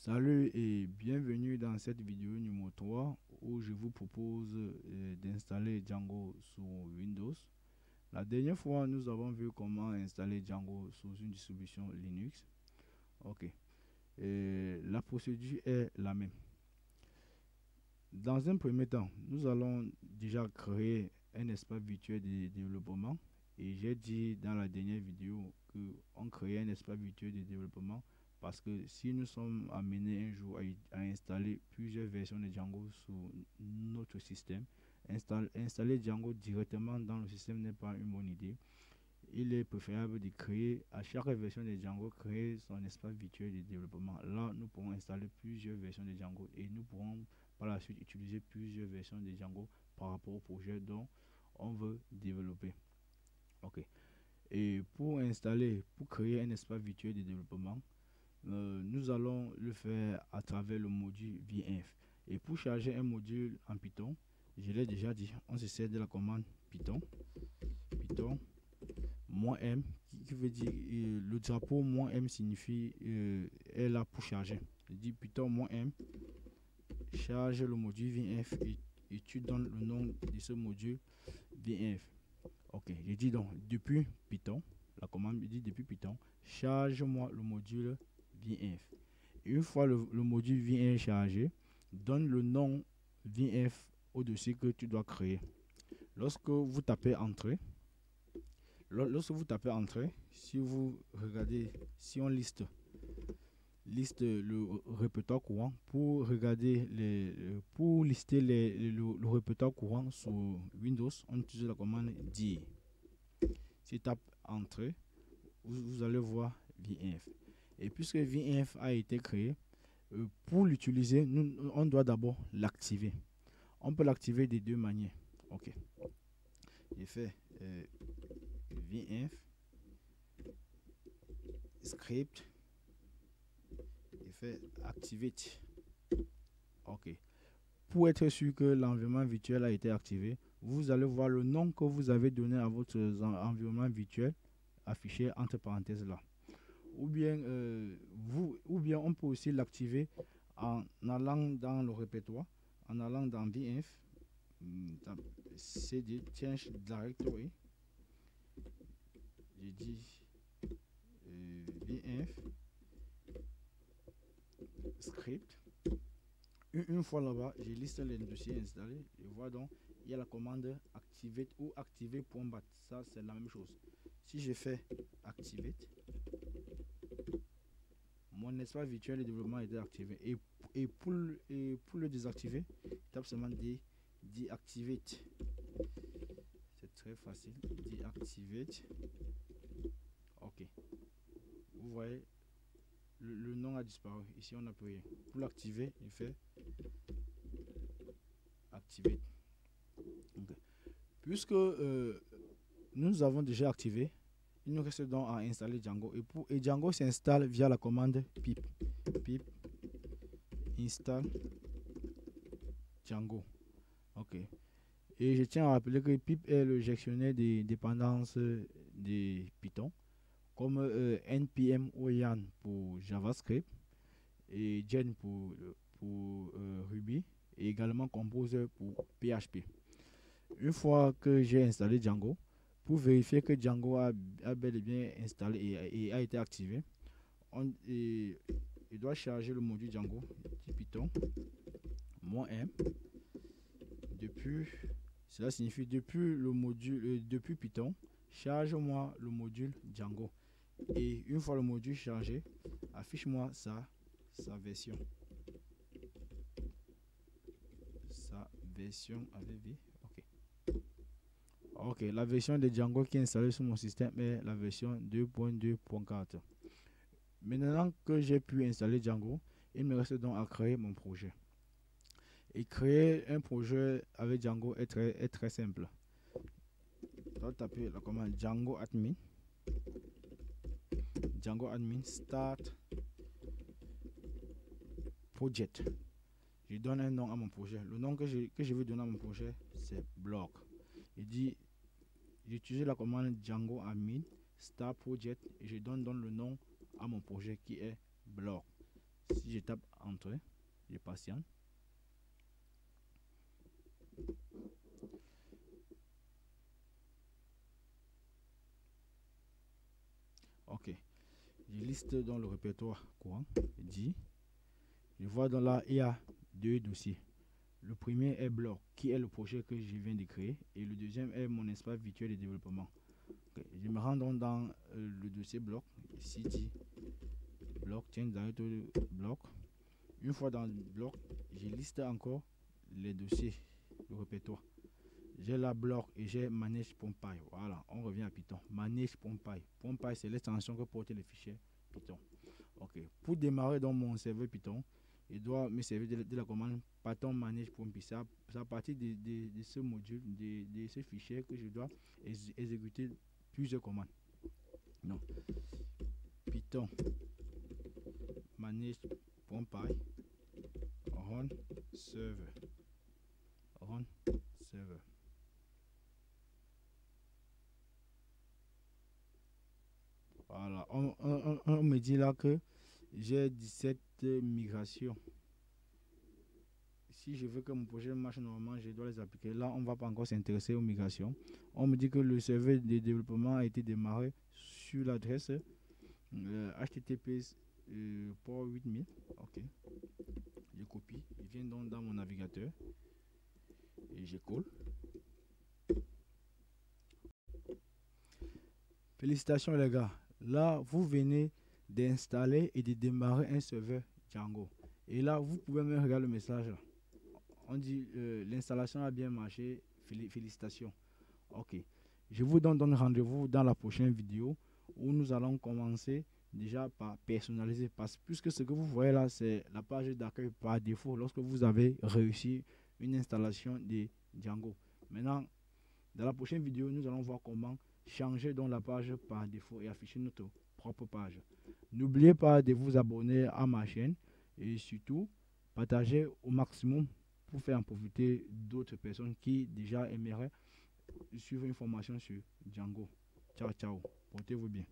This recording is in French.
Salut et bienvenue dans cette vidéo numéro 3 où je vous propose d'installer Django sur Windows. La dernière fois, nous avons vu comment installer Django sous une distribution Linux. Ok. Et la procédure est la même. Dans un premier temps, nous allons déjà créer un espace virtuel de développement. Et j'ai dit dans la dernière vidéo qu'on crée un espace virtuel de développement parce que si nous sommes amenés un jour à installer plusieurs versions de Django sur notre système, installer Django directement dans le système n'est pas une bonne idée. Il est préférable de créer à chaque version de Django, créer son espace virtuel de développement. Là, nous pourrons installer plusieurs versions de Django et nous pourrons par la suite utiliser plusieurs versions de Django par rapport au projet dont on veut développer. Ok. Et pour créer un espace virtuel de développement, nous allons le faire à travers le module VINF. Et pour charger un module en Python, je l'ai déjà dit, on se sert de la commande Python -m qui veut dire le drapeau -m signifie est là pour charger. Je dis Python -m charge le module VINF et tu donnes le nom de ce module VINF. Ok, je dis donc depuis Python, la commande dit depuis Python, charge-moi le module VINF. Une fois le module VINF chargé, donne le nom VINF au-dessus que tu dois créer. Lorsque vous tapez entrée, si vous regardez, si on liste le répertoire courant pour regarder pour lister le répertoire courant sur Windows, on utilise la commande dir. Si tape entrée, vous allez voir VINF. Et puisque VINF a été créé, pour l'utiliser, on doit d'abord l'activer. On peut l'activer de deux manières. Ok. J'ai fait VINF script et fait activate. Ok. Pour être sûr que l'environnement virtuel a été activé, vous allez voir le nom que vous avez donné à votre environnement virtuel affiché entre parenthèses là. Ou bien on peut aussi l'activer en allant dans le répertoire, en allant dans VINF, cd change directory. J'ai dit VINF script. Une fois là-bas, j'ai listé les dossiers installés. Je vois donc, il y a la commande activate ou activer.bat. Ça, c'est la même chose. Si je fais activate, mon espace virtuel de développement est activé. Et pour le désactiver, tape seulement deactivate. C'est très facile. Deactivate. Ok. Vous voyez, le nom a disparu. Ici, on n'a plus rien. Pour l'activer, il fait activate. Okay. Puisque nous avons déjà activé, il nous reste donc à installer Django. Et Django s'installe via la commande pip install Django. Ok. Et je tiens à rappeler que pip est le gestionnaire des dépendances de Python, comme npm oyan pour JavaScript et Gen pour Ruby et également Composer pour PHP. Une fois que j'ai installé Django, pour vérifier que Django a bel et bien installé et a été activé, il doit charger le module Django Python -m depuis, cela signifie depuis le module depuis Python, charge-moi le module Django. Et une fois le module chargé, affiche-moi sa version. Sa version avec V. Ok, la version de Django qui est installée sur mon système est la version 2.2.4. Maintenant que j'ai pu installer Django, il me reste donc à créer mon projet. Et créer un projet avec Django est très simple. Je dois taper la commande Django admin start project. Je donne un nom à mon projet. Le nom que je veux donner à mon projet, c'est block. Il dit, j'utilise la commande Django admin start project et je donne le nom à mon projet qui est block. Si je tape entrer, je patiente. Ok, je liste dans le répertoire courant, dit, je vois dans là, il y a deux dossiers. Le premier est bloc, qui est le projet que je viens de créer, et le deuxième est mon espace virtuel de développement. Okay. Je me rends donc dans le dossier bloc, ici dit blockchain directory bloc. Une fois dans le bloc, je liste encore les dossiers, le répertoire. J'ai la bloc et j'ai manage.py. Voilà, on revient à Python. Manage.py. .py, c'est l'extension que portent les fichiers Python. Ok, pour démarrer dans mon serveur Python, il doit me servir de la commande Python manage.py. C'est à partir de ce module, de ce fichier que je dois exécuter plusieurs commandes. Non. Python manage.py run server. Run server. Voilà, on me dit là que j'ai 17 migrations. Si je veux que mon projet marche normalement, je dois les appliquer. Là, on ne va pas encore s'intéresser aux migrations. On me dit que le serveur de développement a été démarré sur l'adresse HTTPS port 8000. Ok. Je copie. Il vient donc dans mon navigateur. Et je colle. Félicitations les gars. Là, vous venez d'installer et de démarrer un serveur Django. Et là, vous pouvez même regarder le message là. On dit l'installation a bien marché. Félicitations. Ok. Je vous donne rendez-vous dans la prochaine vidéo où nous allons commencer déjà par personnaliser. Parce que puisque ce que vous voyez là, c'est la page d'accueil par défaut lorsque vous avez réussi une installation de Django. Maintenant, dans la prochaine vidéo, nous allons voir comment changer dans la page par défaut et afficher notre propre page. N'oubliez pas de vous abonner à ma chaîne et surtout partager au maximum pour faire en profiter d'autres personnes qui déjà aimeraient suivre une formation sur Django. Ciao, ciao. Portez-vous bien.